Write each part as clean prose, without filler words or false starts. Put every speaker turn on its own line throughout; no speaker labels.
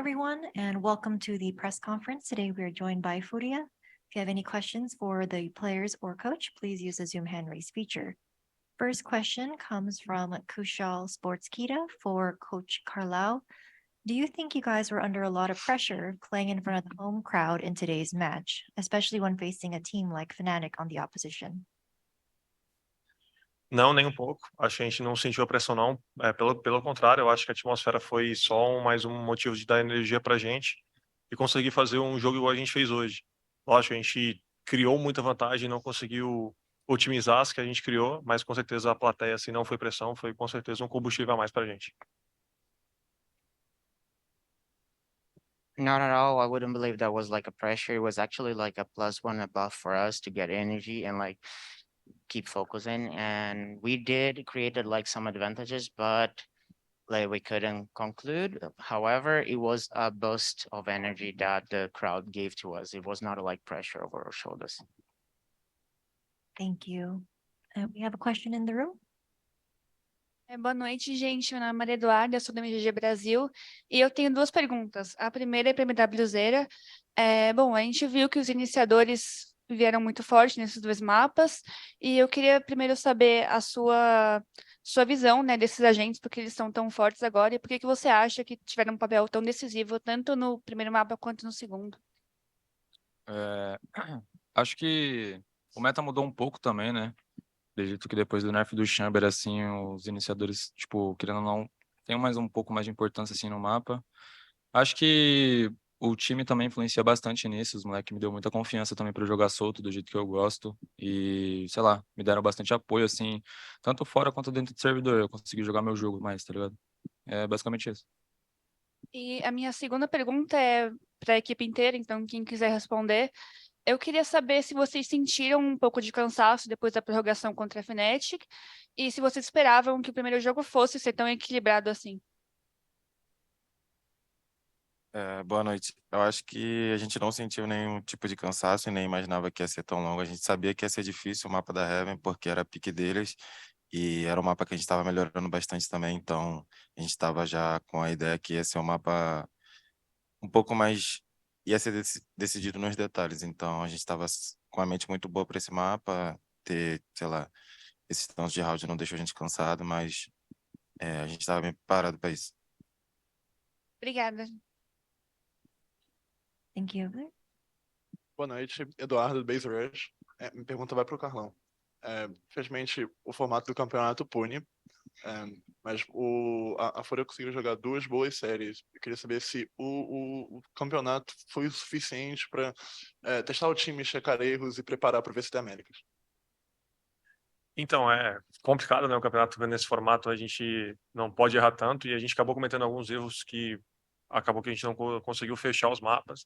everyone, and welcome to the press conference. Today we are joined by FURIA. If you have any questions for the players or coach, please use the Zoom hand raise feature. First question comes from Kushal Sportskita for Coach Carlau. Do you think you guys were under a lot of pressure playing in front of the home crowd in today's match, especially when facing a team like FNATIC on the opposition?
Não, nem um pouco. Acho que a gente não sentiu a pressão, não. Pelo contrário, eu acho que a atmosfera foi só mais um motivo de dar energia pra gente e conseguir fazer um jogo igual a gente fez hoje. Lógico, a gente criou muita vantagem, não conseguiu otimizar as que a gente criou, mas com certeza a plateia, assim, não foi pressão, foi com certeza um combustível a mais pra gente.
Not at all. I wouldn't believe that was like a pressure. It was actually like a +1 above for us to get energy and like keep focusing. And we did created like some advantages, but like we couldn't conclude. However, it was a burst of energy that the crowd gave to us. It was not like pressure over our shoulders.
Thank you. We have a question in the room.
Boa noite, gente. Meu nome é Maria Eduarda, eu sou da MGG Brasil e eu tenho duas perguntas. A primeira é para a MWZera. Bom, a gente viu que os iniciadores vieram muito forte nesses dois mapas e eu queria primeiro saber a sua visão, né, desses agentes, porque eles estão tão fortes agora e por que você acha que tiveram um papel tão decisivo tanto no primeiro mapa quanto no segundo?
Acho que o meta mudou um pouco também, né? Acredito que depois do nerf do Chamber, assim, os iniciadores, tipo, querendo ou não, tem um pouco mais de importância, assim, no mapa. Acho que o time também influencia bastante nisso, os moleques me deu muita confiança também para jogar solto, do jeito que eu gosto, e, sei lá, me deram bastante apoio, assim, tanto fora quanto dentro do servidor, eu consegui jogar meu jogo mais, tá ligado? É basicamente isso.
E a minha segunda pergunta é para a equipe inteira, então quem quiser responder. Eu queria saber se vocês sentiram um pouco de cansaço depois da prorrogação contra a FNATIC e se vocês esperavam que o primeiro jogo fosse ser tão equilibrado assim.
Boa noite. Eu acho que a gente não sentiu nenhum tipo de cansaço e nem imaginava que ia ser tão longo. A gente sabia que ia ser difícil o mapa da Heaven, porque era pique deles e era um mapa que a gente estava melhorando bastante também. Então, a gente estava já com a ideia que ia ser um mapa um pouco mais... ia ser decidido nos detalhes. Então, a gente estava com a mente muito boa para esse mapa. Ter, sei lá, esses tantos de round não deixou a gente cansado, mas a gente estava bem preparado para isso.
Obrigada.
Thank you.
Boa noite, Eduardo, do Base Rush. Minha pergunta vai para o Carlão. Infelizmente, o formato do campeonato pune, mas a FURIA conseguiu jogar duas boas séries. Eu queria saber se o campeonato foi o suficiente para testar o time, checar erros e preparar para o VCT Américas.
Então, é complicado, né? O campeonato nesse formato a gente não pode errar tanto e a gente acabou cometendo alguns erros que acabou que a gente não conseguiu fechar os mapas.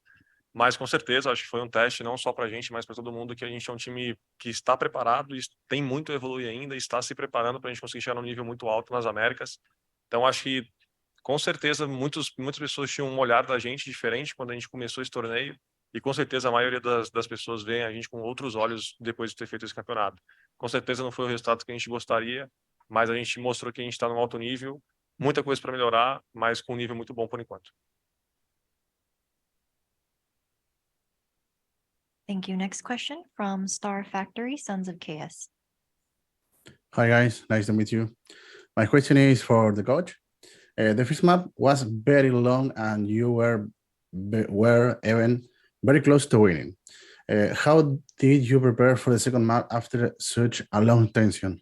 Mas com certeza, acho que foi um teste não só para a gente, mas para todo mundo, que a gente é um time que está preparado e tem muito a evoluir ainda, e está se preparando para a gente conseguir chegar num nível muito alto nas Américas. Então, acho que com certeza muitas pessoas tinham um olhar da gente diferente quando a gente começou esse torneio, e com certeza a maioria das pessoas vê a gente com outros olhos depois de ter feito esse campeonato. Com certeza não foi o resultado que a gente gostaria, mas a gente mostrou que a gente está num alto nível, muita coisa para melhorar, mas com um nível muito bom por enquanto.
Thank you. Next question from Star Factory, Sons of KS.
Hi guys, nice to meet you. My question is for the coach. The first map was very long and you were even very close to winning. How did you prepare for the second map after such a long tension?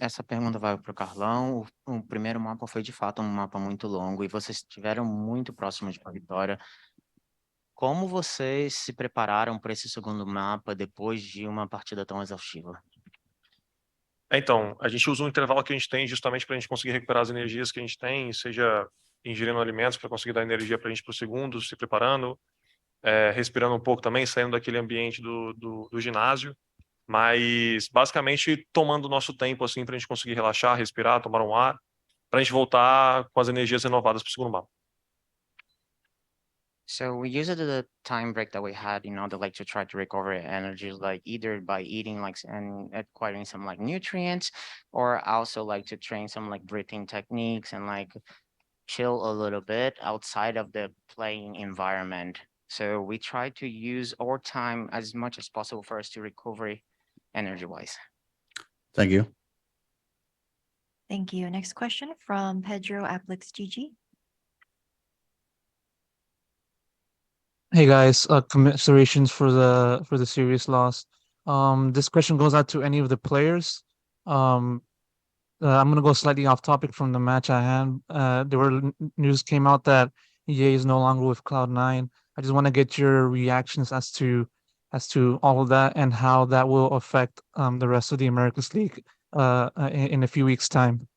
Essa pergunta vai para o Carlão. O primeiro mapa foi de fato um mapa muito longo e vocês estiveram muito próximos de uma vitória. Como vocês se prepararam para esse segundo mapa depois de uma partida tão exaustiva?
Então, a gente usa um intervalo que a gente tem justamente para a gente conseguir recuperar as energias que a gente tem, seja ingerindo alimentos para conseguir dar energia para a gente para o segundo, se preparando, respirando um pouco também, saindo daquele ambiente do ginásio, mas basicamente tomando o nosso tempo assim para a gente conseguir relaxar, respirar, tomar um ar, para a gente voltar com as energias renovadas para o segundo mapa.
So we used the time break that we had in order like to try to recover energy, like either by eating like and acquiring some like nutrients, or also like to train some like breathing techniques and like chill a little bit outside of the playing environment. So we try to use our time as much as possible for us to recover energy wise.
Thank you.
Thank you. Next question from Pedro Aplix GG.
Hey guys, commiserations for the serious loss. This question goes out to any of the players. I'm gonna go slightly off topic from the match at hand. News came out that EA is no longer with Cloud9. I just want to get your reactions as to all of that and how that will affect the rest of the Americas League in a few weeks' time.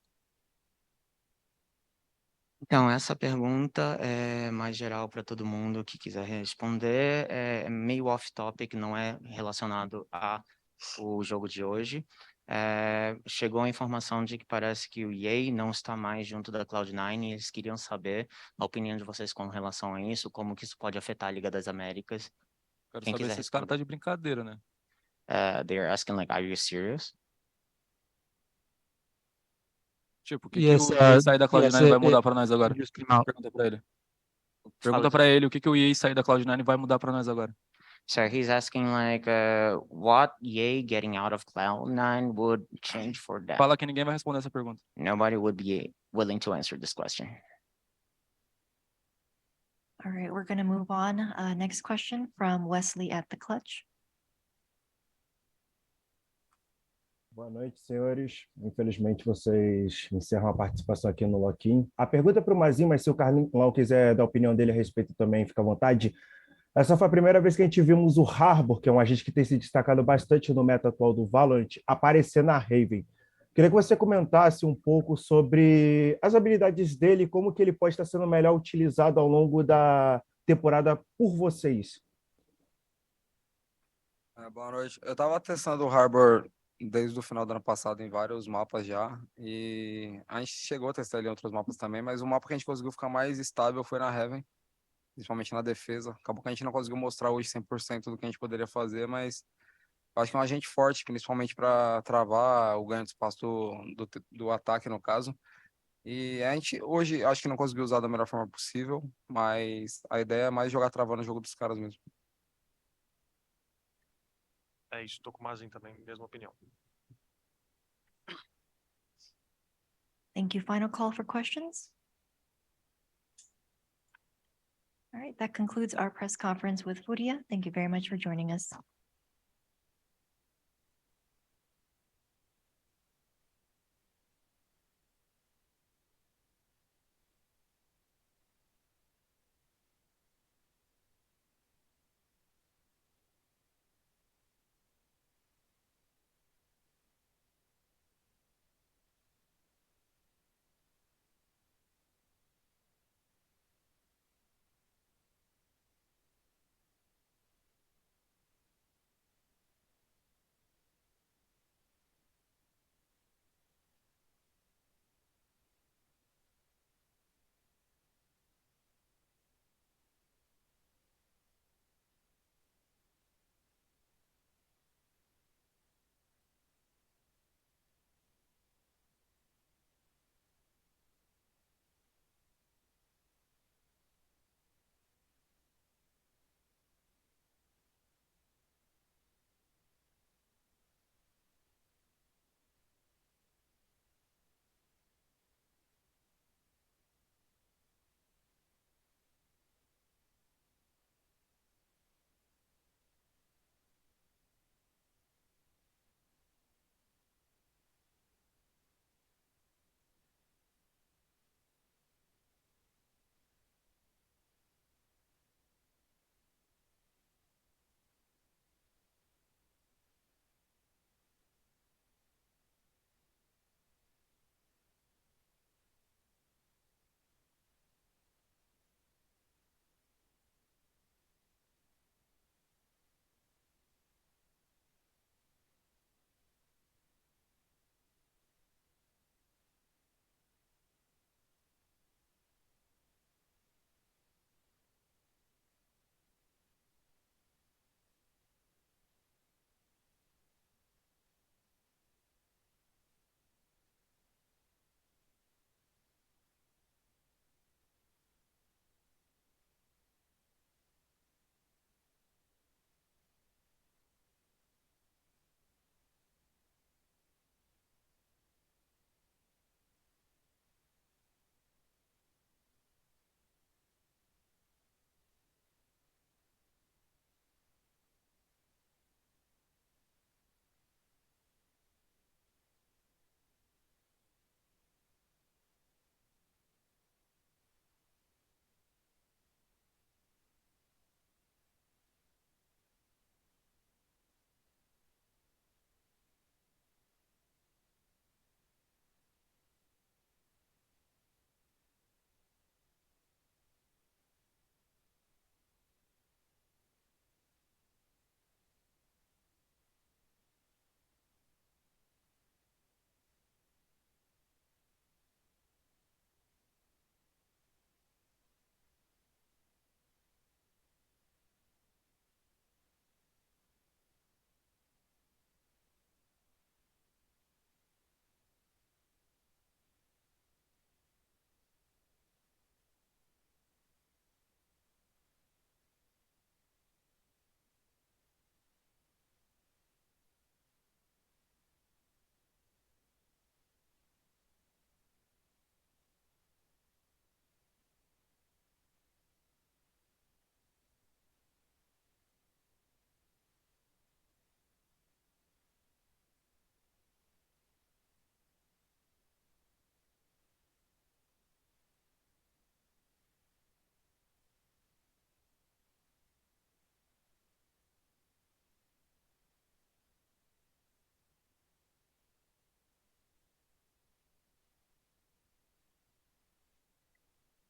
Então, essa pergunta é mais geral para todo mundo que quiser responder. É meio off-topic, não é relacionado ao jogo de hoje. Chegou a informação de que parece que o EA não está mais junto da Cloud9 e eles queriam saber a opinião de vocês com relação a isso, como que isso pode afetar a Liga das Américas.
Quero
Quem
saber
quiser
se esse cara
responder.
tá de brincadeira, né?
They're asking like, are you serious?
Tipo, o que
Yes,
o EA sair da Cloud9
yes,
vai mudar pra nós agora?
just came out.
Pergunta pra ele.
Fala
Pergunta
de
pra ele o que o EA sair da Cloud9 vai mudar pra nós agora.
So he's asking like, what EA getting out of Cloud9 would change for that?
Fala que ninguém vai responder essa pergunta.
Nobody would be willing to answer this question.
All right, we're going to move on. Next question from Wesley at the Clutch.
Boa noite, senhores. Infelizmente, vocês encerram a participação aqui no Lock-in. A pergunta é para o Mazinho, mas se o Carlão quiser dar a opinião dele a respeito também, fica à vontade. Essa foi a primeira vez que a gente vimos o Harbor, que é um agente que tem se destacado bastante no meta atual do Valorant, aparecer na Raven. Queria que você comentasse um pouco sobre as habilidades dele e como que ele pode estar sendo melhor utilizado ao longo da temporada por vocês.
Boa noite. Eu estava testando o Harbor desde o final do ano passado em vários mapas já, e a gente chegou a testar ele em outros mapas também, mas o mapa que a gente conseguiu ficar mais estável foi na Heaven, principalmente na defesa. Acabou que a gente não conseguiu mostrar hoje 100% do que a gente poderia fazer, mas eu acho que é um agente forte, principalmente para travar o ganho de espaço do ataque, no caso. E a gente hoje acho que não conseguiu usar da melhor forma possível, mas a ideia é mais jogar travando o jogo dos caras mesmo.
É isso, tô com o Mazin também, mesma opinião.
Thank you. Final call for questions. All right, that concludes our press conference with FURIA. Thank you very much for joining us.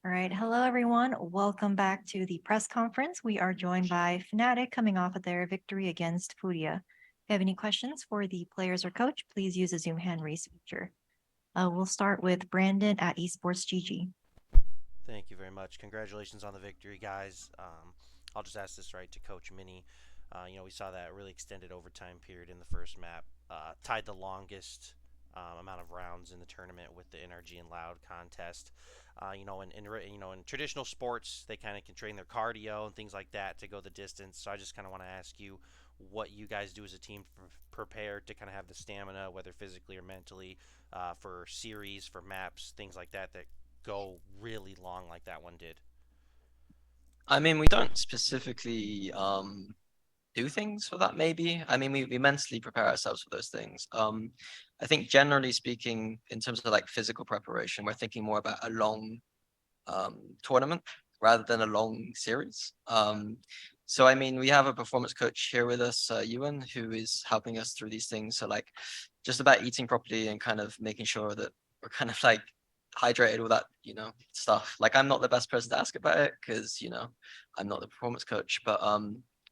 All right. Hello, everyone. Welcome back to the press conference. We are joined by FNATIC coming off of their victory against FURIA. If you have any questions for the players or coach, please use the Zoom hand raise feature. We'll start with Brandon at Esports GG.
Thank you very much. Congratulations on the victory, guys. I'll just ask this right to Coach Minnie. We saw that really extended overtime period in the first map, tied the longest amount of rounds in the tournament with the NRG and Loud contest. In traditional sports, they kind of can train their cardio and things like that to go the distance. So I just kind of want to ask you what you guys do as a team prepare to kind of have the stamina, whether physically or mentally, for series, for maps, things like that go really long like that one did.
I mean, we don't specifically do things for that, maybe. I mean, we mentally prepare ourselves for those things. I think generally speaking, in terms of like physical preparation, we're thinking more about a long tournament rather than a long series. So, I mean, we have a performance coach here with us, Ewan, who is helping us through these things. So like just about eating properly and kind of making sure that we're kind of like hydrated, all that, stuff. Like I'm not the best person to ask about it because, I'm not the performance coach, but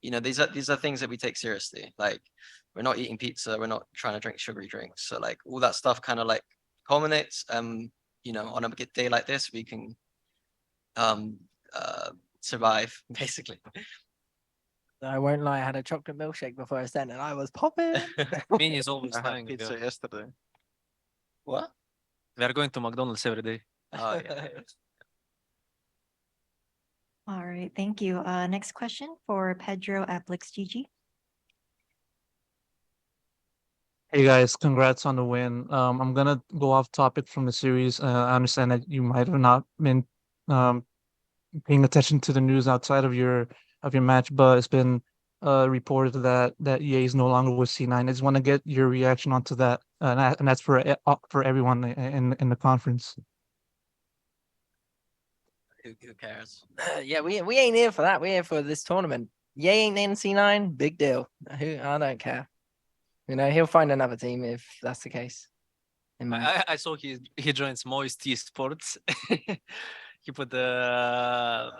these are things that we take seriously. Like we're not eating pizza, we're not trying to drink sugary drinks. So like all that stuff kind of like culminates. On a good day like this, we can survive basically.
I won't lie, I had a chocolate milkshake before I sent and I was popping.
Me is always
I had
flying.
pizza yesterday.
What?
We are going to McDonald's every day.
Oh yeah.
All right. Thank you. Next question for Pedro at Blix GG.
Hey guys, congrats on the win. I'm gonna go off topic from the series. I understand that you might have not been paying attention to the news outside of your match, but it's been reported that EA is no longer with C9. I just want to get your reaction onto that, and that's for everyone in the conference.
Who cares?
Yeah, we ain't here for that. We're here for this tournament. Yay ain't in C9, big deal. I don't care. He'll find another team if that's the case.
I saw he joins Moist Esports. He put a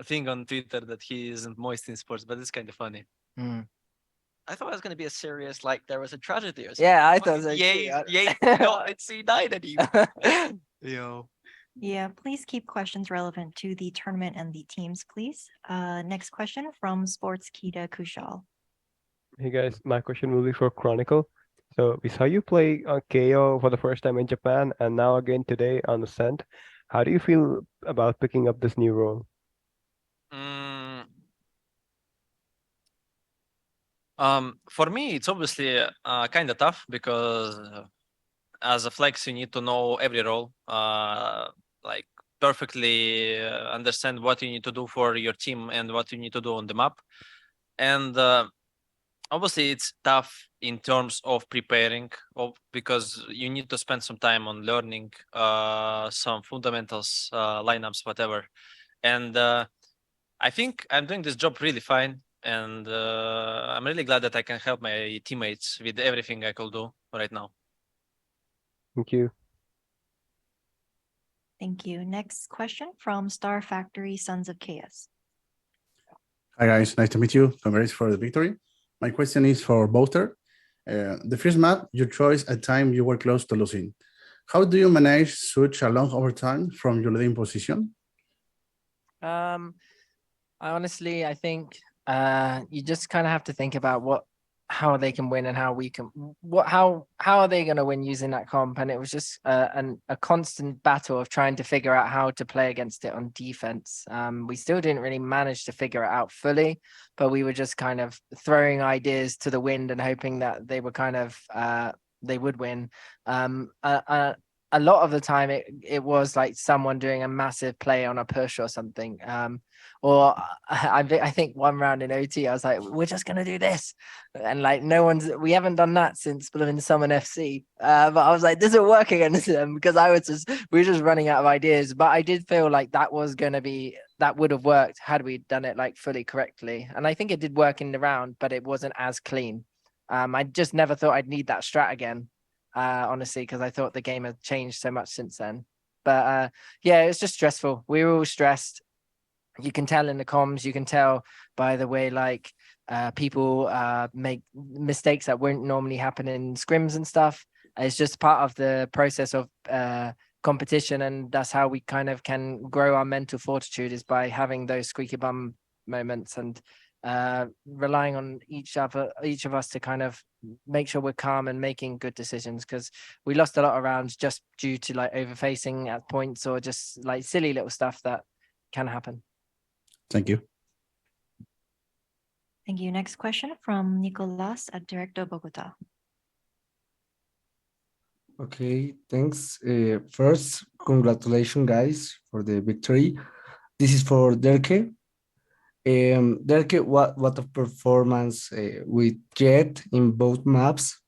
thing on Twitter that he isn't Moist in sports, but it's kind of funny.
I thought it was going to be a serious, like there was a tragedy or something.
Yeah, I thought so.
Yay, not in C9 anymore.
Yo.
Yeah, please keep questions relevant to the tournament and the teams, please. Next question from Sports Kita Kushal.
Hey guys, my question will be for Chronicle. So we saw you play on KO for the first time in Japan and now again today on Ascent. How do you feel about picking up this new role?
For me, it's obviously kind of tough because as a flex, you need to know every role, like perfectly understand what you need to do for your team and what you need to do on the map. And obviously, it's tough in terms of preparing, because you need to spend some time on learning some fundamentals, lineups, whatever. And I think I'm doing this job really fine. And I'm really glad that I can help my teammates with everything I could do right now.
Thank you.
Thank you. Next question from Star Factory Sons of Chaos.
Hi guys, nice to meet you. Congrats for the victory. My question is for Bolter. The first map, you chose a time you were close to losing. How do you manage such a long overtime from your leading position?
I think you just kind of have to think about how they can win and how we can, how are they going to win using that comp? And it was just a constant battle of trying to figure out how to play against it on defense. We still didn't really manage to figure it out fully, but we were just kind of throwing ideas to the wind and hoping that they were kind of, they would win. A lot of the time it was like someone doing a massive play on a push or something. Or I think one round in OT, I was like, we're just going to do this. And like, we haven't done that since Blooming Summon FC. But I was like, this will work against them because we were just running out of ideas. But I did feel like that would have worked had we done it like fully correctly. And I think it did work in the round, but it wasn't as clean. I just never thought I'd need that strat again. Honestly, because I thought the game had changed so much since then. But yeah, it's just stressful. We were all stressed. You can tell in the comms, you can tell by the way like people make mistakes that wouldn't normally happen in scrims and stuff. It's just part of the process of competition, and that's how we kind of can grow our mental fortitude, is by having those squeaky bum moments and relying on each of us to kind of make sure we're calm and making good decisions, because we lost a lot of rounds just due to like overfacing at points or just like silly little stuff that can happen.
Thank you.
Thank you. Next question from Nicolas at Directo Bogota.
Okay, thanks. First, congratulations, guys, for the victory. This is for Derke. Derke, what a performance with Jet in both maps.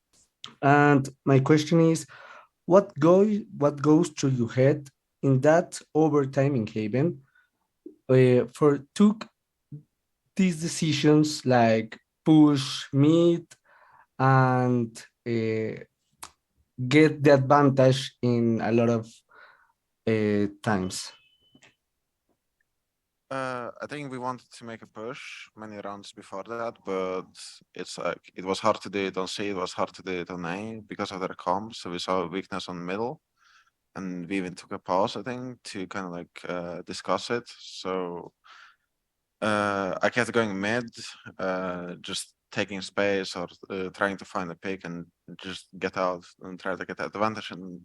And my question is, what goes through your head in that overtime in Haven for took these decisions like push mid and get the advantage in a lot of times?
I think we wanted to make a push many rounds before that, but it's like it was hard to do it on C, it was hard to do it on A because of their comms. So we saw a weakness on middle, and we even took a pause, I think, to kind of like discuss it. So I kept going mid, just taking space or trying to find a pick and just get out and try to get the advantage and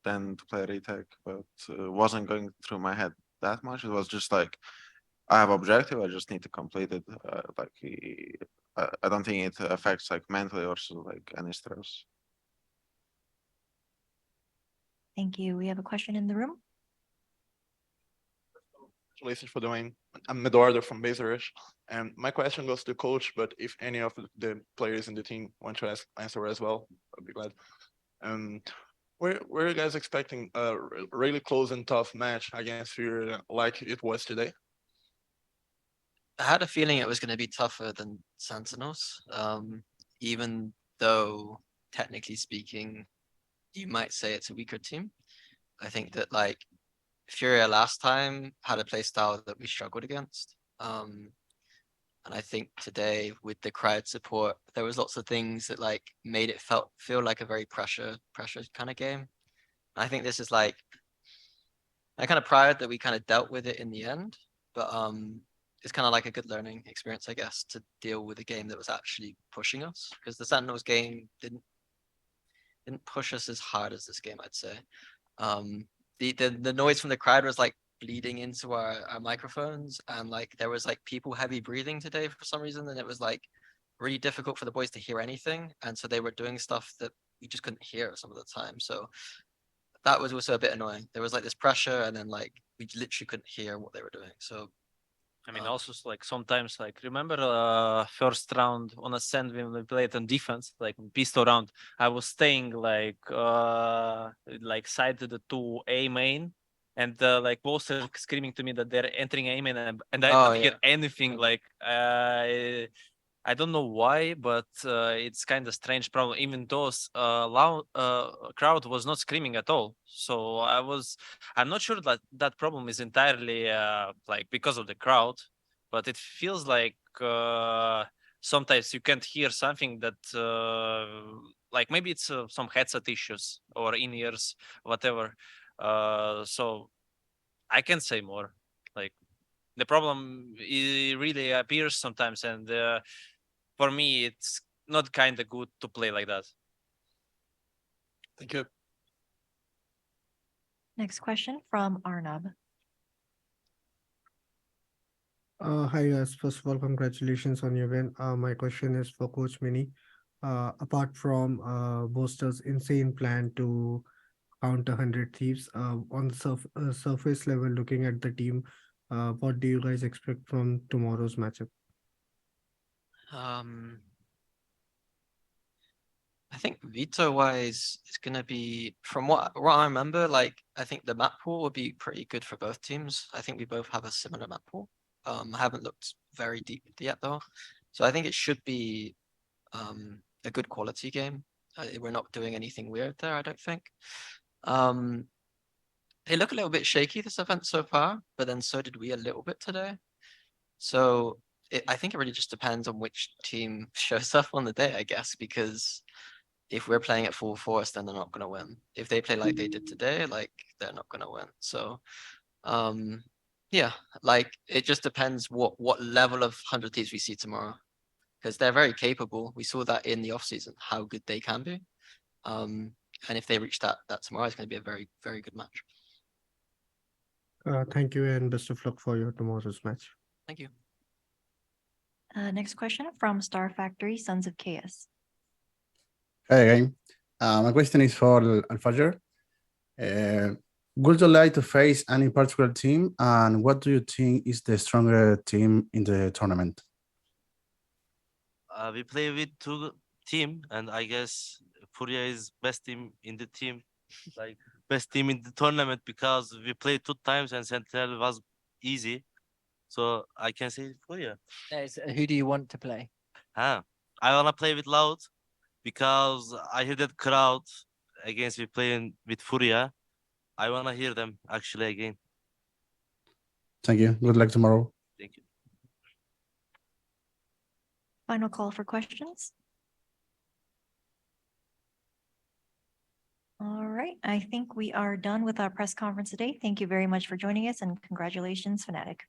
then to play a retake, but wasn't going through my head that much. It was just like, I have objective, I just need to complete it. I don't think it affects like mentally or so, like any stress.
Thank you. We have a question in the room.
Congratulations for doing a mid order from Baserish. And my question goes to the coach, but if any of the players in the team want to answer as well, I'd be glad. Were you guys expecting a really close and tough match against FURIA like it was today?
I had a feeling it was going to be tougher than Sentinels, even though technically speaking, you might say it's a weaker team. I think that like FURIA last time had a play style that we struggled against. And I think today with the crowd support, there was lots of things that like made it feel like a very pressure kind of game. I think this is like, I'm kind of proud that we kind of dealt with it in the end, but it's kind of like a good learning experience, I guess, to deal with a game that was actually pushing us, because the Sentinels game didn't push us as hard as this game, I'd say. The noise from the crowd was like bleeding into our microphones, and like there was like people heavy breathing today for some reason, and it was like really difficult for the boys to hear anything, and so they were doing stuff that we just couldn't hear some of the time. So that was also a bit annoying. There was like this pressure, and then like we literally couldn't hear what they were doing. So
I mean, also like sometimes, like remember first round on Ascend when we played on defense, like pistol round, I was staying like side to the 2A main, and like both are screaming to me that they're entering A main, and I don't hear anything. Like I don't know why, but it's kind of strange problem. Even those loud crowd was not screaming at all. So I'm not sure that that problem is entirely like because of the crowd, but it feels like sometimes you can't hear something that like maybe it's some headset issues or in-ears, whatever. So I can't say more. Like the problem really appears sometimes, and for me, it's not kind of good to play like that.
Thank you.
Next question from Arnab.
Hi guys, first of all, congratulations on your win. My question is for Coach Mini. Apart from Boaster's insane plan to counter 100 Thieves, on the surface level, looking at the team, what do you guys expect from tomorrow's matchup?
I think veto wise, it's gonna be, from what I remember, like I think the map pool will be pretty good for both teams. I think we both have a similar map pool. I haven't looked very deep yet though, so I think it should be a good quality game. We're not doing anything weird there, I don't think. they look a little bit shaky this event so far, but then so did we a little bit today. So I think it really just depends on which team shows up on the day, I guess, because if we're playing at full force, then they're not going to win. If they play like they did today, like they're not going to win. So, yeah, like it just depends what level of 100 Thieves we see tomorrow, because they're very capable. We saw that in the off season, how good they can be. And if they reach that tomorrow, it's going to be a very, very good match.
Thank you and best of luck for your tomorrow's match.
Thank you.
Next question from Star Factory, Sons of Chaos.
Hi again. My question is for Al-Fajr. Would you like to face any particular team, and what do you think is the stronger team in the tournament?
We play with two team, and I guess FURIA is best team in the team, like best team in the tournament, because we played 2 times and Central was easy. So I can say FURIA.
Who do you want to play?
I wanna play with Loud because I hear that crowd against we playing with FURIA. I wanna hear them actually again.
Thank you. Good luck tomorrow.
Thank you.
Final call for questions. All right, I think we are done with our press conference today. Thank you very much for joining us and congratulations, FNATIC.